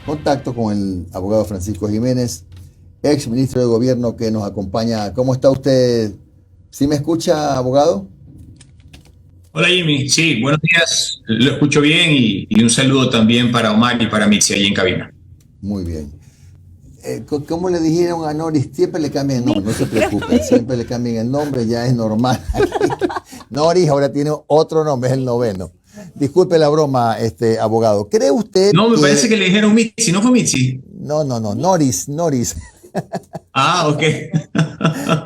contacto con el abogado Francisco Jiménez, ex ministro de Gobierno que nos acompaña. ¿Cómo está usted? ¿Sí me escucha, abogado? Hola Jimmy, sí, buenos días, lo escucho bien y un saludo también para Omar y para Mitzi ahí en cabina. Muy bien. ¿Cómo le dijeron a Noris? Siempre le cambian el nombre, no se preocupe, siempre le cambian el nombre, ya es normal. Noris ahora tiene otro nombre, es el noveno. Disculpe la broma, abogado. ¿Cree usted No, me que... parece que le dijeron Mitzi, ¿no fue Mitzi? No, Noris. Ah, ok.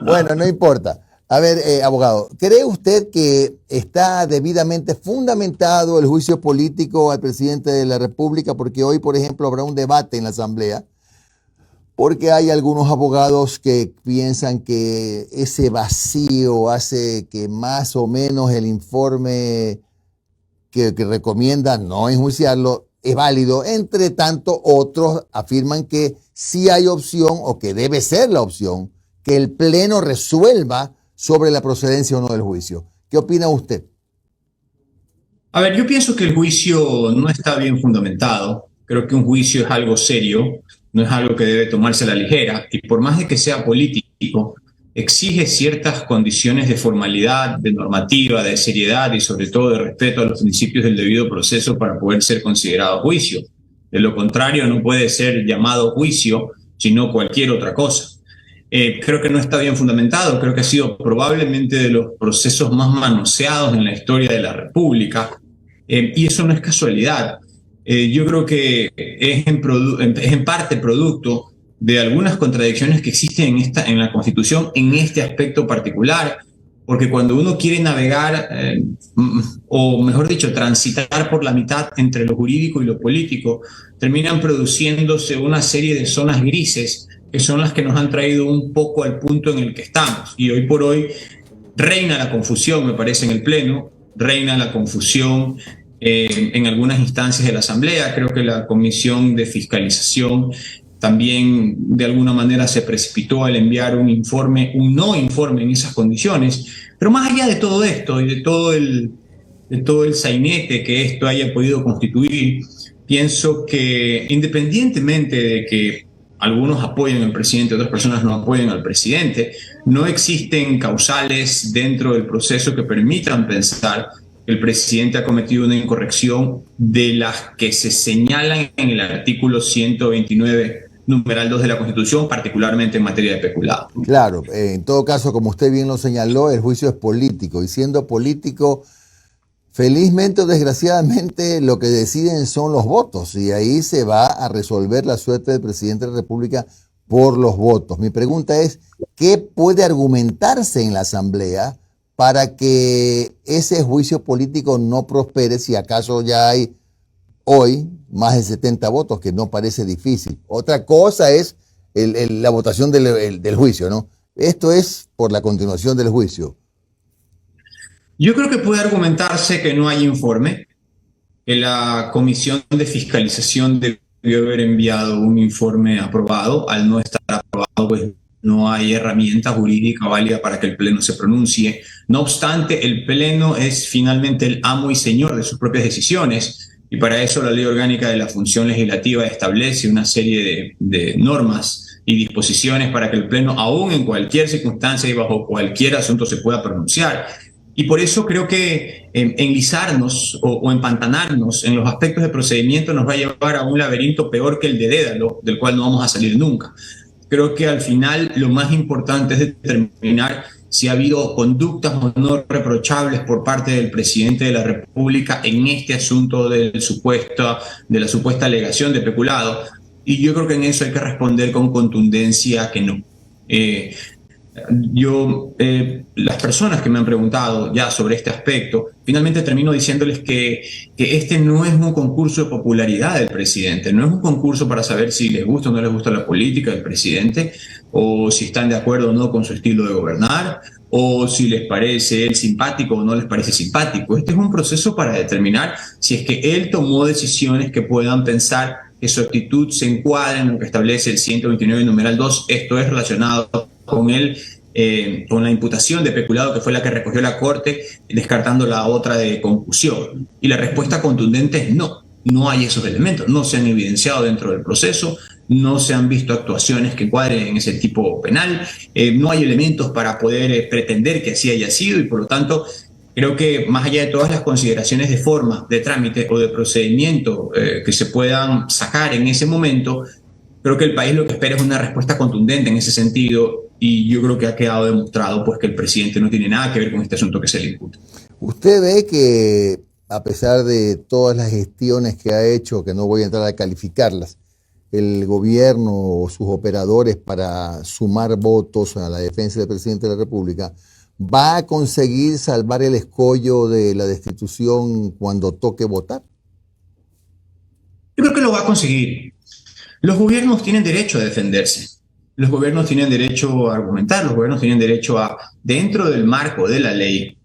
Bueno, no importa. A ver, abogado, ¿cree usted que está debidamente fundamentado el juicio político al presidente de la República? Porque hoy, por ejemplo, habrá un debate en la Asamblea, porque hay algunos abogados que piensan que ese vacío hace que más o menos el informe que recomienda no enjuiciarlo es válido. Entre tanto, otros afirman que sí hay opción o que debe ser la opción que el Pleno resuelva sobre la procedencia o no del juicio. ¿Qué opina usted? A ver, yo pienso que el juicio no está bien fundamentado. Creo que un juicio es algo serio, no es algo que debe tomarse a la ligera, y por más de que sea político, exige ciertas condiciones de formalidad, de normativa, de seriedad y sobre todo de respeto a los principios del debido proceso para poder ser considerado juicio. De lo contrario, no puede ser llamado juicio, sino cualquier otra cosa. Creo que no está bien fundamentado, creo que ha sido probablemente de los procesos más manoseados en la historia de la República, y eso no es casualidad. Yo creo que es en parte producto de algunas contradicciones que existen en la Constitución en este aspecto particular, porque cuando uno quiere navegar, o mejor dicho, transitar por la mitad entre lo jurídico y lo político, terminan produciéndose una serie de zonas grises que son las que nos han traído un poco al punto en el que estamos. Y hoy por hoy reina la confusión, me parece, en el Pleno, reina la confusión en algunas instancias de la Asamblea. Creo que la Comisión de Fiscalización también de alguna manera se precipitó al enviar un informe, un no informe en esas condiciones. Pero más allá de todo esto y de todo el sainete que esto haya podido constituir, pienso que independientemente de que algunos apoyen al presidente, otras personas no apoyen al presidente, no existen causales dentro del proceso que permitan pensar que el presidente ha cometido una incorrección de las que se señalan en el artículo 129, numeral 2 de la Constitución, particularmente en materia de peculado. Claro, en todo caso, como usted bien lo señaló, el juicio es político, y siendo político, felizmente o desgraciadamente, lo que deciden son los votos, y ahí se va a resolver la suerte del presidente de la República por los votos. Mi pregunta es, ¿qué puede argumentarse en la Asamblea para que ese juicio político no prospere, si acaso ya hay hoy más de 70 votos, que no parece difícil? Otra cosa es la votación del juicio, ¿no? Esto es por la continuación del juicio. Yo creo que puede argumentarse que no hay informe, que la Comisión de Fiscalización debió haber enviado un informe aprobado. Al no estar aprobado, pues no hay herramienta jurídica válida para que el Pleno se pronuncie. No obstante, el Pleno es finalmente el amo y señor de sus propias decisiones, y para eso la Ley Orgánica de la Función Legislativa establece una serie de normas y disposiciones para que el Pleno, aún en cualquier circunstancia y bajo cualquier asunto, se pueda pronunciar. Y por eso creo que enlizarnos o empantanarnos en los aspectos de procedimiento nos va a llevar a un laberinto peor que el de Dédalo, del cual no vamos a salir nunca. Creo que al final lo más importante es determinar si ha habido conductas o no reprochables por parte del presidente de la República en este asunto de la supuesta alegación de peculado. Y yo creo que en eso hay que responder con contundencia que no. Las personas que me han preguntado ya sobre este aspecto, finalmente termino diciéndoles que este no es un concurso de popularidad del presidente, no es un concurso para saber si les gusta o no les gusta la política del presidente, o si están de acuerdo o no con su estilo de gobernar, o si les parece él simpático o no les parece simpático. Este es un proceso para determinar si es que él tomó decisiones que puedan pensar que su actitud se encuadra en lo que establece el 129 numeral 2, esto es relacionado con con la imputación de peculado, que fue la que recogió la Corte, descartando la otra de concusión. Y la respuesta contundente es no. no hay esos elementos, no se han evidenciado dentro del proceso, no se han visto actuaciones que cuadren en ese tipo penal, no hay elementos para poder pretender que así haya sido y por lo tanto creo que más allá de todas las consideraciones de forma, de trámite o de procedimiento que se puedan sacar en ese momento, creo que el país lo que espera es una respuesta contundente en ese sentido y yo creo que ha quedado demostrado pues, que el presidente no tiene nada que ver con este asunto que se le imputa. ¿Usted ve que a pesar de todas las gestiones que ha hecho, que no voy a entrar a calificarlas, el gobierno o sus operadores para sumar votos a la defensa del presidente de la República, va a conseguir salvar el escollo de la destitución cuando toque votar? Yo creo que lo va a conseguir. Los gobiernos tienen derecho a defenderse. Los gobiernos tienen derecho a argumentar, los gobiernos tienen derecho a, dentro del marco de la ley,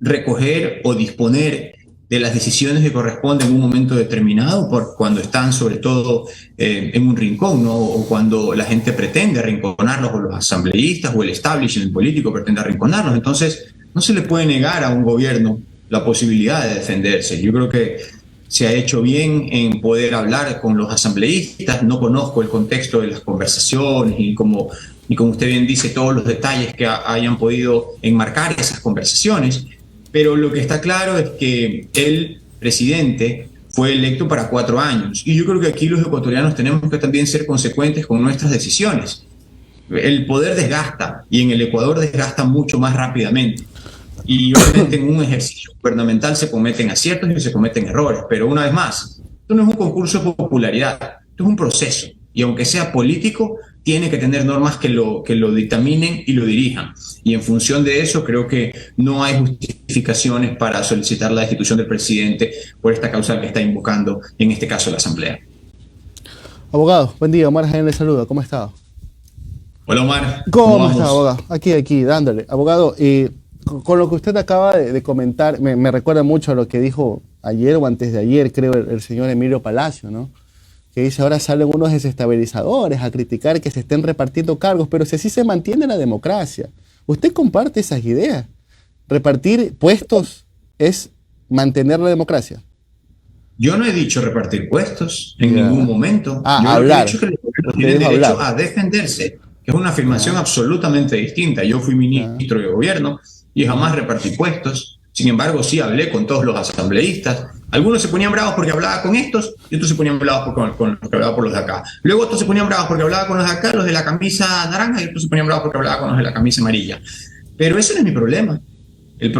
recoger o disponer de las decisiones que corresponden en un momento determinado, por cuando están sobre todo en un rincón, ¿no? O cuando la gente pretende arrinconarlos, o los asambleístas o el establishment político pretende arrinconarlos. Entonces, no se le puede negar a un gobierno la posibilidad de defenderse. Yo creo que se ha hecho bien en poder hablar con los asambleístas. No conozco el contexto de las conversaciones y como usted bien dice, todos los detalles que hayan podido enmarcar esas conversaciones. Pero lo que está claro es que el presidente fue electo para 4 años. Y yo creo que aquí los ecuatorianos tenemos que también ser consecuentes con nuestras decisiones. El poder desgasta y en el Ecuador desgasta mucho más rápidamente. Y obviamente en un ejercicio gubernamental se cometen aciertos y se cometen errores. Pero una vez más, esto no es un concurso de popularidad, esto es un proceso. Y aunque sea político, tiene que tener normas que lo dictaminen y lo dirijan. Y en función de eso, creo que no hay justificaciones para solicitar la destitución del presidente por esta causa que está invocando, en este caso, la Asamblea. Abogado, buen día. Omar Jaén le saluda. ¿Cómo está? Hola, Omar. ¿Cómo está, abogado? Aquí, dándole. Abogado, con lo que usted acaba de comentar, me recuerda mucho a lo que dijo ayer o antes de ayer, creo, el señor Emilio Palacio, ¿no? Que dice, ahora salen unos desestabilizadores a criticar que se estén repartiendo cargos, pero si así se mantiene la democracia. ¿Usted comparte esas ideas? ¿Repartir puestos es mantener la democracia? Yo no he dicho repartir puestos en ningún momento. Yo hablar. He dicho que el gobierno tiene derecho a defenderse, que es una afirmación absolutamente distinta. Yo fui ministro de gobierno y jamás repartí puestos. Sin embargo, sí hablé con todos los asambleístas. Algunos se ponían bravos porque hablaba con estos y otros se ponían bravos con los que hablaba por los de acá. Luego otros se ponían bravos porque hablaba con los de acá, los de la camisa naranja, y otros se ponían bravos porque hablaba con los de la camisa amarilla. Pero ese no es mi problema. El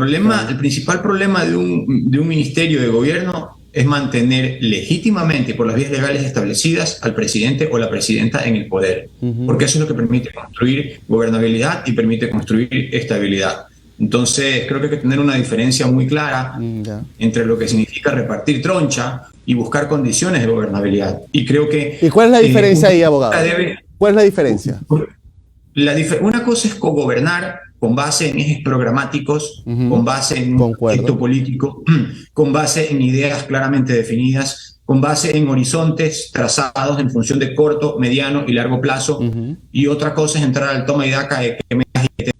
principal problema de un ministerio de gobierno es mantener legítimamente por las vías legales establecidas al presidente o la presidenta en el poder. Porque eso es lo que permite construir gobernabilidad y permite construir estabilidad. Entonces, creo que hay que tener una diferencia muy clara entre lo que significa repartir troncha y buscar condiciones de gobernabilidad. Y creo que... ¿Y cuál es la diferencia ahí, abogado? ¿Cuál es la diferencia? Una cosa es cogobernar con base en ejes programáticos, con base en un proyecto político, con base en ideas claramente definidas, con base en horizontes trazados en función de corto, mediano y largo plazo. Y otra cosa es entrar al toma y daca de que me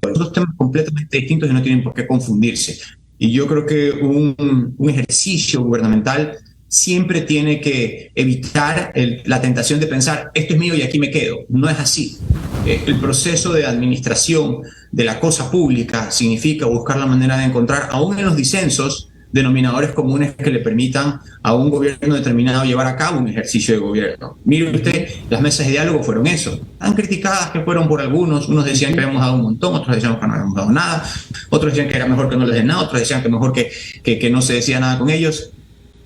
son dos temas completamente distintos y no tienen por qué confundirse. Y yo creo que un ejercicio gubernamental siempre tiene que evitar la tentación de pensar, esto es mío y aquí me quedo. No es así. El proceso de administración de la cosa pública significa buscar la manera de encontrar, aún en los disensos, denominadores comunes que le permitan a un gobierno determinado llevar a cabo un ejercicio de gobierno. Mire usted, las mesas de diálogo fueron eso. Tan criticadas que fueron por algunos. Unos decían que habíamos dado un montón, otros decían que no habíamos dado nada, otros decían que era mejor que no les den nada, otros decían que mejor que no se decía nada con ellos.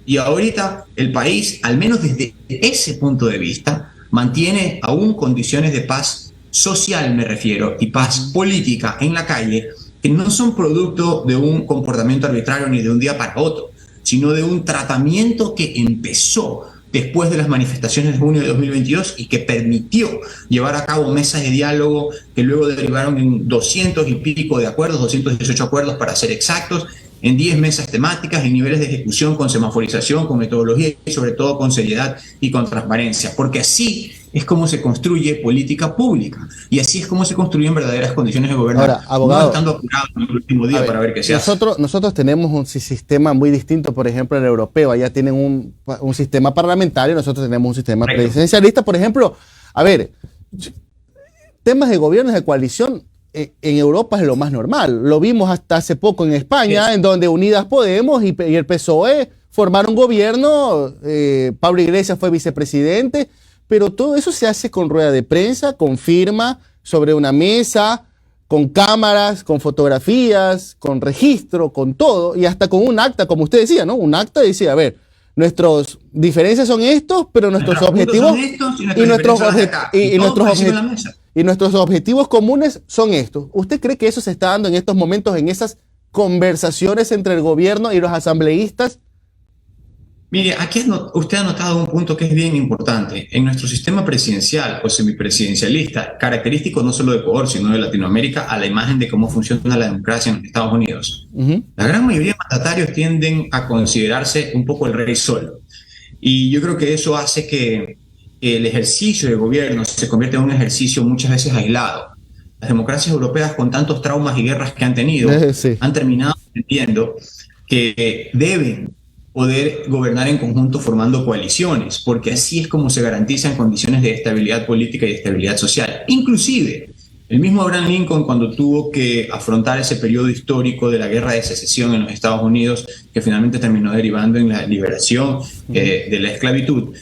Y ahorita el país, al menos desde ese punto de vista, mantiene aún condiciones de paz social, me refiero, y paz política en la calle, que no son producto de un comportamiento arbitrario ni de un día para otro, sino de un tratamiento que empezó después de las manifestaciones de junio de 2022 y que permitió llevar a cabo mesas de diálogo que luego derivaron en 200 y pico de acuerdos, 218 acuerdos para ser exactos, en 10 mesas temáticas, en niveles de ejecución, con semaforización, con metodología y sobre todo con seriedad y con transparencia, porque así es como se construye política pública y así es como se construyen verdaderas condiciones de gobernar. Ahora, abogado, no estando apurado en el último día para ver qué se hace. Nosotros tenemos un sistema muy distinto, por ejemplo, el europeo. Allá tienen un sistema parlamentario, nosotros tenemos un sistema presidencialista. Por ejemplo, a ver, temas de gobiernos de coalición en Europa es lo más normal. Lo vimos hasta hace poco en España, en donde Unidas Podemos y el PSOE formaron gobierno, Pablo Iglesias fue vicepresidente, pero todo eso se hace con rueda de prensa, con firma, sobre una mesa, con cámaras, con fotografías, con registro, con todo, y hasta con un acta, como usted decía, ¿no? Un acta decía, a ver, nuestras diferencias son estos, pero nuestros objetivos y nuestros objetivos comunes son estos. ¿Usted cree que eso se está dando en estos momentos, en esas conversaciones entre el gobierno y los asambleístas? Mire, aquí usted ha notado un punto que es bien importante. En nuestro sistema presidencial o semipresidencialista, característico no solo de Ecuador, sino de Latinoamérica, a la imagen de cómo funciona la democracia en los Estados Unidos. La gran mayoría de mandatarios tienden a considerarse un poco el rey solo. Y yo creo que eso hace que el ejercicio de gobierno se convierta en un ejercicio muchas veces aislado. Las democracias europeas, con tantos traumas y guerras que han tenido, han terminado entendiendo que deben poder gobernar en conjunto formando coaliciones, porque así es como se garantizan condiciones de estabilidad política y de estabilidad social. Inclusive, el mismo Abraham Lincoln, cuando tuvo que afrontar ese periodo histórico de la guerra de secesión en los Estados Unidos, que finalmente terminó derivando en la liberación de la esclavitud,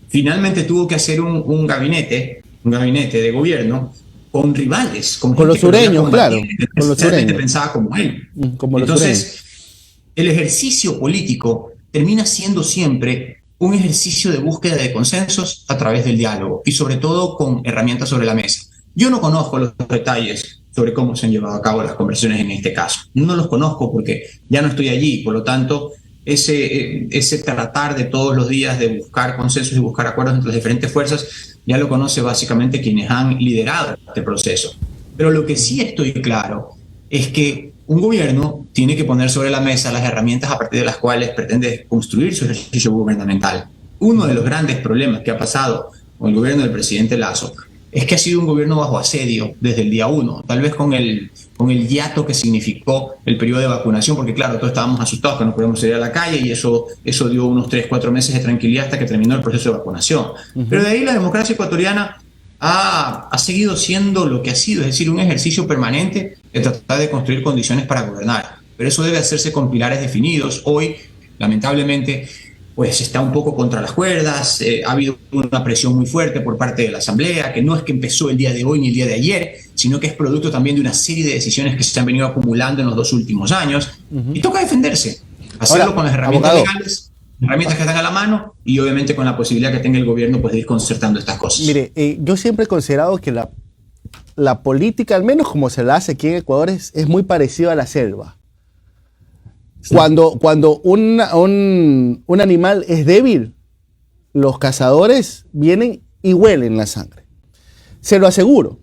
finalmente tuvo que hacer un gabinete de gobierno con rivales, con los sureños, claro, con los sureños. Pensaba como él. Entonces, el ejercicio político termina siendo siempre un ejercicio de búsqueda de consensos a través del diálogo y sobre todo con herramientas sobre la mesa. Yo no conozco los detalles sobre cómo se han llevado a cabo las conversaciones en este caso. No los conozco porque ya no estoy allí, por lo tanto, ese tratar de todos los días de buscar consensos y buscar acuerdos entre las diferentes fuerzas ya lo conoce básicamente quienes han liderado este proceso. Pero lo que sí estoy claro es que un gobierno tiene que poner sobre la mesa las herramientas a partir de las cuales pretende construir su ejercicio gubernamental. Uno de los grandes problemas que ha pasado con el gobierno del presidente Lasso es que ha sido un gobierno bajo asedio desde el día 1, tal vez con el hiato que significó el periodo de vacunación, porque claro, todos estábamos asustados que no podíamos salir a la calle y eso dio unos 3-4 meses de tranquilidad hasta que terminó el proceso de vacunación. Pero de ahí la democracia ecuatoriana ha seguido siendo lo que ha sido, es decir, un ejercicio permanente de tratar de construir condiciones para gobernar. Pero eso debe hacerse con pilares definidos. Hoy, lamentablemente, pues está un poco contra las cuerdas, ha habido una presión muy fuerte por parte de la Asamblea, que no es que empezó el día de hoy ni el día de ayer, sino que es producto también de una serie de decisiones que se han venido acumulando en los 2 últimos años, y toca defenderse, hacerlo ahora, con las herramientas legales, herramientas que están a la mano, y obviamente con la posibilidad que tenga el gobierno pues, de ir concertando estas cosas. Mire, yo siempre he considerado que la política, al menos como se la hace aquí en Ecuador, es muy parecida a la selva. Sí. Cuando un animal es débil, los cazadores vienen y huelen la sangre. Se lo aseguro.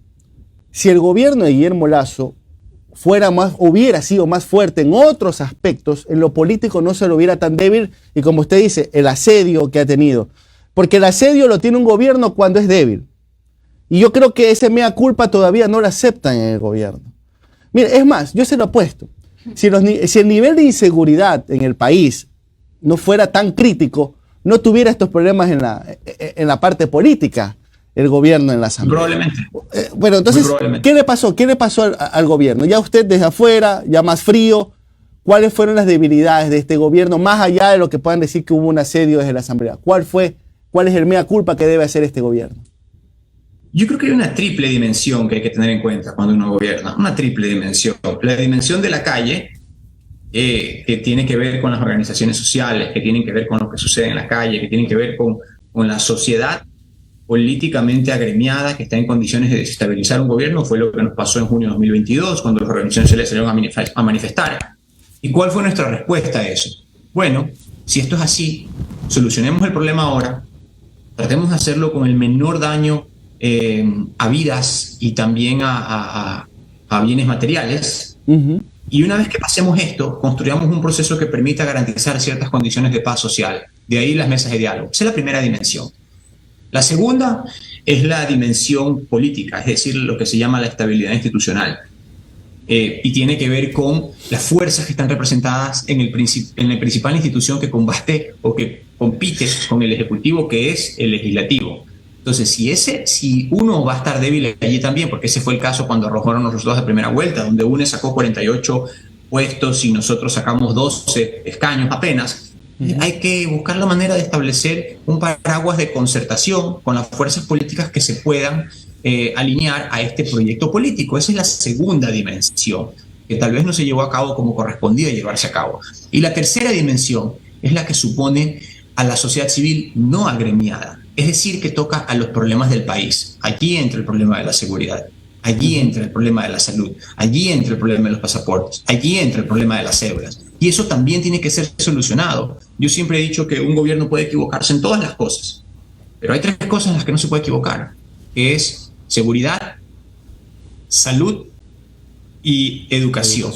Si el gobierno de Guillermo Lasso hubiera sido más fuerte en otros aspectos, en lo político no se lo hubiera tan débil, y como usted dice, el asedio que ha tenido. Porque el asedio lo tiene un gobierno cuando es débil. Y yo creo que ese mea culpa todavía no lo aceptan en el gobierno. Mire, es más, yo se lo apuesto. Si el nivel de inseguridad en el país no fuera tan crítico, no tuviera estos problemas en la parte política, el gobierno en la Asamblea. Probablemente. Bueno, entonces, ¿qué le pasó? ¿Qué le pasó al gobierno? Ya usted desde afuera, ya más frío, ¿cuáles fueron las debilidades de este gobierno, más allá de lo que puedan decir que hubo un asedio desde la Asamblea? ¿Cuál es el mea culpa que debe hacer este gobierno? Yo creo que hay una triple dimensión que hay que tener en cuenta cuando uno gobierna, una triple dimensión. La dimensión de la calle, que tiene que ver con las organizaciones sociales, que tienen que ver con lo que sucede en la calle, que tienen que ver con la sociedad políticamente agremiada que está en condiciones de desestabilizar un gobierno. Fue lo que nos pasó en junio de 2022, cuando las organizaciones sociales salieron a manifestar. ¿Y cuál fue nuestra respuesta a eso? Bueno, si esto es así, solucionemos el problema ahora, tratemos de hacerlo con el menor daño a vidas y también a bienes materiales, Y una vez que pasemos esto, construyamos un proceso que permita garantizar ciertas condiciones de paz social. De ahí las mesas de diálogo. Esa es la primera dimensión. La segunda es la dimensión política, es decir, lo que se llama la estabilidad institucional. Y tiene que ver con las fuerzas que están representadas en la principal institución que combate o que compite con el Ejecutivo, que es el Legislativo. Entonces, si uno va a estar débil allí también, porque ese fue el caso cuando arrojaron los resultados de primera vuelta, donde UNE sacó 48 puestos y nosotros sacamos 12 escaños apenas, hay que buscar la manera de establecer un paraguas de concertación con las fuerzas políticas que se puedan alinear a este proyecto político. Esa es la segunda dimensión, que tal vez no se llevó a cabo como correspondía llevarse a cabo. Y la tercera dimensión es la que supone a la sociedad civil no agremiada, es decir, que toca a los problemas del país. Allí entra el problema de la seguridad, allí entra el problema de la salud, allí entra el problema de los pasaportes, allí entra el problema de las cédulas. Y eso también tiene que ser solucionado. Yo siempre he dicho que un gobierno puede equivocarse en todas las cosas, pero hay 3 cosas en las que no se puede equivocar, que es seguridad, salud y educación.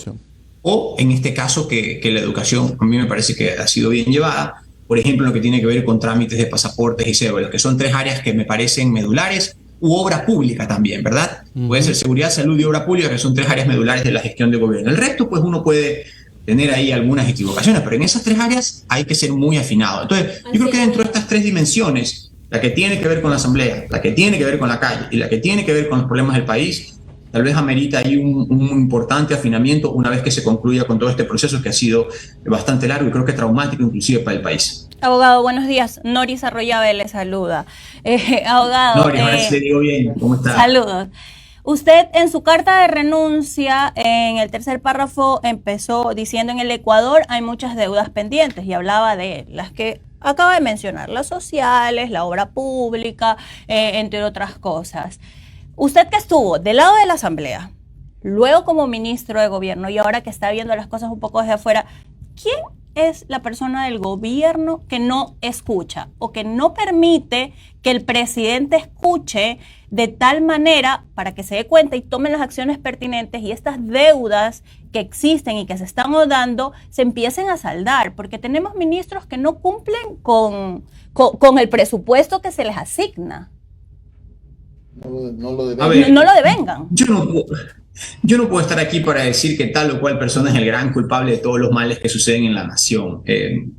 O en este caso que la educación a mí me parece que ha sido bien llevada, por ejemplo, lo que tiene que ver con trámites de pasaportes y cédulas, que son 3 áreas que me parecen medulares, u obra pública también, ¿verdad? Puede ser seguridad, salud y obra pública, que son 3 áreas medulares de la gestión de gobierno. El resto, pues uno puede tener ahí algunas equivocaciones, pero en esas 3 áreas hay que ser muy afinado. Entonces, yo creo que dentro de estas 3 dimensiones, la que tiene que ver con la asamblea, la que tiene que ver con la calle y la que tiene que ver con los problemas del país, tal vez amerita ahí un importante afinamiento una vez que se concluya con todo este proceso que ha sido bastante largo y creo que traumático inclusive para el país. Abogado, buenos días. Noris Arroyave le saluda. Abogado. Noris, ahora sí le digo bien. ¿Cómo está? Saludos. Usted en su carta de renuncia, en el tercer párrafo, empezó diciendo: en el Ecuador hay muchas deudas pendientes, y hablaba de las que acaba de mencionar, las sociales, la obra pública, entre otras cosas. Usted que estuvo del lado de la Asamblea, luego como ministro de gobierno y ahora que está viendo las cosas un poco desde afuera, ¿quién es la persona del gobierno que no escucha o que no permite que el presidente escuche de tal manera para que se dé cuenta y tome las acciones pertinentes y estas deudas que existen y que se están dando se empiecen a saldar? Porque tenemos ministros que no cumplen con el presupuesto que se les asigna. No lo devengan. Yo no puedo estar aquí para decir que tal o cual persona es el gran culpable de todos los males que suceden en la nación.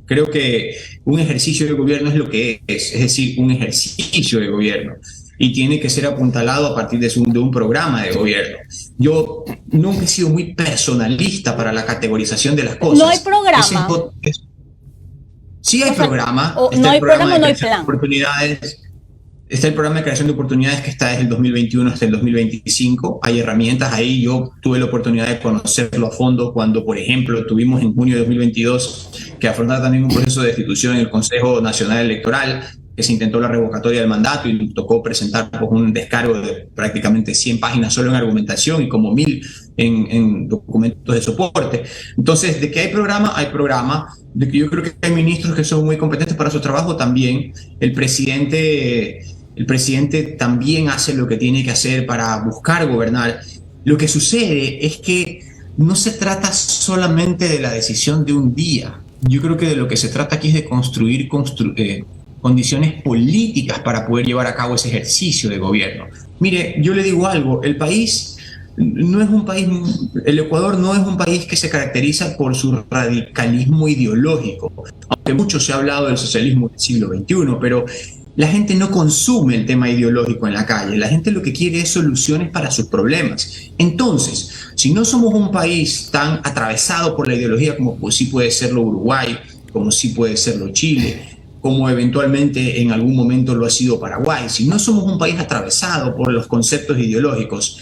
Creo que un ejercicio de gobierno es lo que es decir, un ejercicio de gobierno. Y tiene que ser apuntalado a partir de un programa de gobierno. Yo nunca he sido muy personalista para la categorización de las cosas. No hay programa. Sí hay programa. No hay programa, no hay plan. Oportunidades. Está el programa de creación de oportunidades que está desde el 2021 hasta el 2025. Hay herramientas ahí. Yo tuve la oportunidad de conocerlo a fondo cuando, por ejemplo, tuvimos en junio de 2022 que afrontar también un proceso de destitución en el Consejo Nacional Electoral, que se intentó la revocatoria del mandato y nos tocó presentar pues, un descargo de prácticamente 100 páginas solo en argumentación y como 1000 en documentos de soporte. Entonces, de que hay programa, de que yo creo que hay ministros que son muy competentes para su trabajo también. El presidente también hace lo que tiene que hacer para buscar gobernar. Lo que sucede es que no se trata solamente de la decisión de un día. Yo creo que de lo que se trata aquí es de construir condiciones políticas para poder llevar a cabo ese ejercicio de gobierno. Mire, yo le digo algo, el Ecuador no es un país que se caracteriza por su radicalismo ideológico, aunque mucho se ha hablado del socialismo del siglo XXI, pero la gente no consume el tema ideológico en la calle, la gente lo que quiere es soluciones para sus problemas. Entonces, si no somos un país tan atravesado por la ideología como pues, sí puede serlo Uruguay, como sí puede serlo Chile, como eventualmente en algún momento lo ha sido Paraguay, si no somos un país atravesado por los conceptos ideológicos,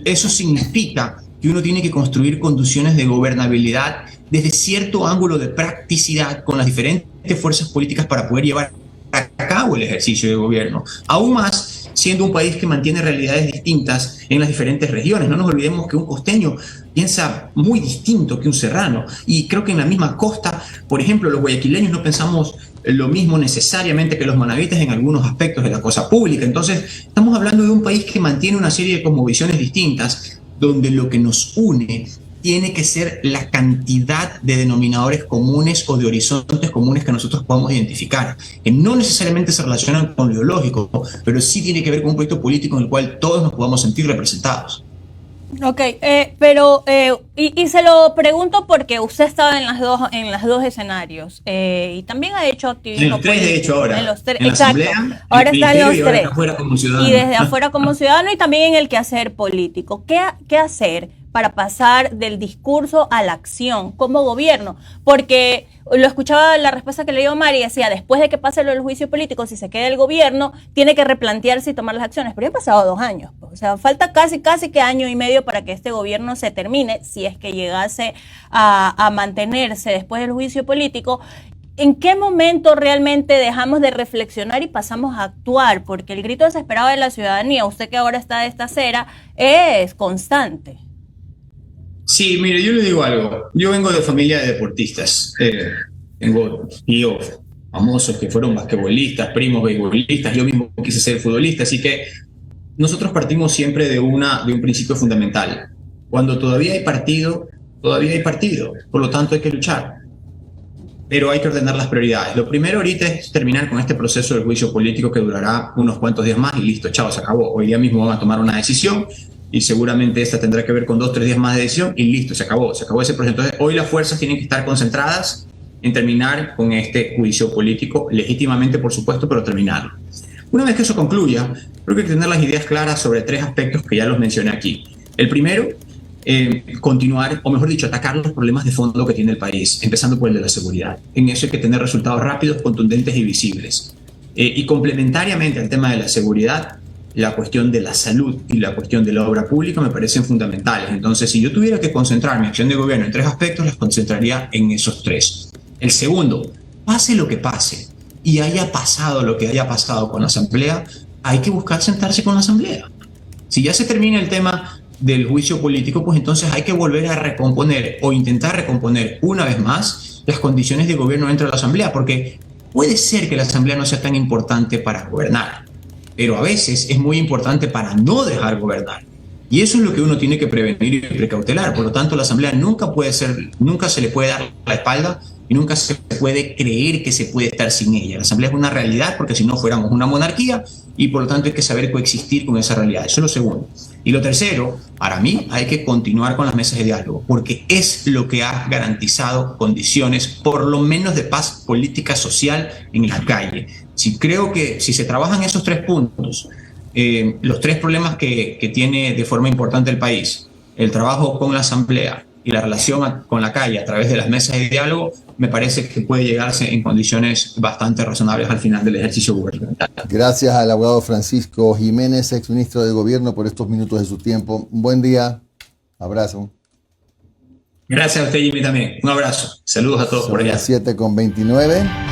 eso significa que uno tiene que construir condiciones de gobernabilidad desde cierto ángulo de practicidad con las diferentes fuerzas políticas para poder llevar a cabo el ejercicio de gobierno. Aún más siendo un país que mantiene realidades distintas en las diferentes regiones. No nos olvidemos que un costeño piensa muy distinto que un serrano. Y creo que en la misma costa, por ejemplo, los guayaquileños no pensamos lo mismo necesariamente que los manavitas en algunos aspectos de la cosa pública. Entonces, estamos hablando de un país que mantiene una serie de cosmovisiones distintas, donde lo que nos une tiene que ser la cantidad de denominadores comunes o de horizontes comunes que nosotros podamos identificar, que no necesariamente se relacionan con lo ideológico, pero sí tiene que ver con un proyecto político en el cual todos nos podamos sentir representados. Ok, pero y se lo pregunto porque usted estaba en las dos escenarios y también ha hecho activismo En los tres, de hecho, ahora. En los tres, en la exacto. Asamblea, Ahora está en los y ahora tres. está afuera como ciudadano. Y desde afuera como ciudadano y también en el quehacer político. ¿Qué hacer para pasar del discurso a la acción como gobierno? Porque lo escuchaba la respuesta que le dio Mari, decía, después de que pase lo del juicio político, si se queda el gobierno, tiene que replantearse y tomar las acciones. Pero ya han pasado 2 años. O sea, falta casi que año y medio para que este gobierno se termine, si es que llegase a mantenerse después del juicio político. ¿En qué momento realmente dejamos de reflexionar y pasamos a actuar? Porque el grito desesperado de la ciudadanía, usted que ahora está de esta acera, es constante. Sí, mire, yo le digo algo. Yo vengo de familia de deportistas. Tengo tíos famosos que fueron basquetbolistas, primos beisbolistas. Yo mismo quise ser futbolista. Así que nosotros partimos siempre de un principio fundamental. Cuando todavía hay partido, todavía hay partido. Por lo tanto, hay que luchar. Pero hay que ordenar las prioridades. Lo primero ahorita es terminar con este proceso del juicio político que durará unos cuantos días más y listo, chao, se acabó. Hoy día mismo van a tomar una decisión y seguramente esta tendrá que ver con 2 o 3 días más de decisión y listo, se acabó ese proceso. Entonces, hoy las fuerzas tienen que estar concentradas en terminar con este juicio político, legítimamente, por supuesto, pero terminarlo. Una vez que eso concluya, creo que hay que tener las ideas claras sobre 3 aspectos que ya los mencioné aquí. El primero, continuar, o mejor dicho, atacar los problemas de fondo que tiene el país, empezando por el de la seguridad. En eso hay que tener resultados rápidos, contundentes y visibles. Y complementariamente al tema de la seguridad, la cuestión de la salud y la cuestión de la obra pública me parecen fundamentales. Entonces, si yo tuviera que concentrar mi acción de gobierno en 3 aspectos, las concentraría en esos 3. El segundo, pase lo que pase y haya pasado lo que haya pasado con la Asamblea, hay que buscar sentarse con la Asamblea. Si ya se termina el tema del juicio político, pues entonces hay que volver a recomponer o intentar recomponer una vez más las condiciones de gobierno dentro de la Asamblea, porque puede ser que la Asamblea no sea tan importante para gobernar, pero a veces es muy importante para no dejar gobernar. Y eso es lo que uno tiene que prevenir y precautelar. Por lo tanto, la Asamblea nunca se le puede dar la espalda y nunca se puede creer que se puede estar sin ella. La Asamblea es una realidad porque si no fuéramos una monarquía y por lo tanto hay que saber coexistir con esa realidad. Eso es lo segundo. Y lo tercero, para mí, hay que continuar con las mesas de diálogo porque es lo que ha garantizado condiciones, por lo menos de paz política social en la calle. Creo que si se trabajan esos 3 puntos, los 3 problemas que tiene de forma importante el país, el trabajo con la Asamblea y la relación con la calle a través de las mesas de diálogo, me parece que puede llegarse en condiciones bastante razonables al final del ejercicio gubernamental. Gracias al abogado Francisco Jiménez, exministro de Gobierno, por estos minutos de su tiempo. Un buen día. Abrazo. Gracias a usted, Jimmy, también. Un abrazo. Saludos a todos por allá. 7:29.